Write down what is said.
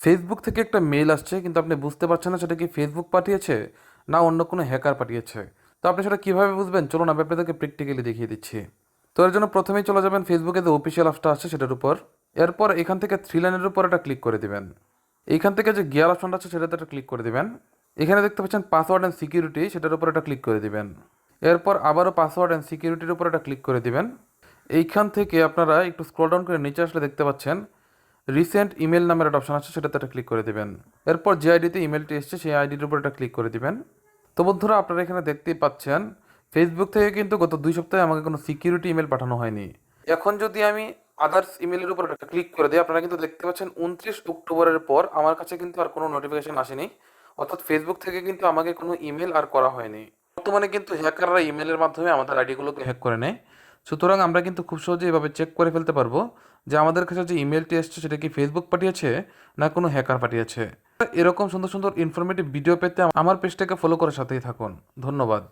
Facebook থেকে একটা mail আসছে কিন্তু আপনি বুঝতে পারছেন না সেটা কি ফেসবুক পাঠিয়েছে না অন্য কোনো হ্যাকার পাঠিয়েছে। তো আপনি সেটা কীভাবে বুঝবেন, চলুন আমি আপনাদেরকে প্র্যাকটিক্যালি দেখিয়ে দিচ্ছি। তো এর জন্য প্রথমেই চলে যাবেন ফেসবুকে যে অফিসিয়াল অ্যাপসটা আছে সেটার উপর। এরপর এখান থেকে থ্রি লাইনের উপর একটা ক্লিক করে দিবেন। এইখান থেকে যে গিয়ার অপশনটা আছে সেটাতে একটা ক্লিক করে দিবেন। এখানে দেখতে পাচ্ছেন পাসওয়ার্ড অ্যান্ড সিকিউরিটি, সেটার উপর একটা ক্লিক করে দিবেন। এরপর আবারও পাসওয়ার্ড অ্যান্ড সিকিউরিটির উপর একটা ক্লিক করে দিবেন। এইখান থেকে আপনারা একটু স্ক্রল ডাউন করে নিচে আসলে দেখতে পাচ্ছেন রিসেন্ট ইমেল নামের একটা অপশন আছে, সেটাতে একটা ক্লিক করে দেবেন। এরপর যে আইডিতে ইমেলটি এসছে সেই আইডির উপর একটা ক্লিক করে দিবেন। তো বন্ধুরা, আপনারা এখানে দেখতেই পাচ্ছেন ফেসবুক থেকে কিন্তু গত 2 সপ্তাহে আমাকে কোনো সিকিউরিটি ইমেল পাঠানো হয়নি। এখন যদি আমি আদার্স ইমেলের উপর একটা ক্লিক করে দিই, আপনারা কিন্তু দেখতে পাচ্ছেন 29 অক্টোবরের পর আমার কাছে কিন্তু আর কোনো নোটিফিকেশন আসেনি। অর্থাৎ ফেসবুক থেকে কিন্তু আমাকে কোনো ইমেল আর করা হয়নি। বর্তমানে কিন্তু হ্যাকাররা ইমেলের মাধ্যমে আমাদের আইডিগুলোকে হ্যাক করে নেয়। সুতরাং আমরা কিন্তু খুব সহজে এভাবে চেক করে ফেলতে পারবো যে আমাদের কাছে যে ইমেলটি এসছে সেটা কি ফেসবুক পাঠিয়েছে না কোনো হ্যাকার পাঠিয়েছে। এরকম সুন্দর সুন্দর ইনফরমেটিভ ভিডিও পেতে আমার পেজটাকে ফলো করে সাথেই থাকুন। ধন্যবাদ।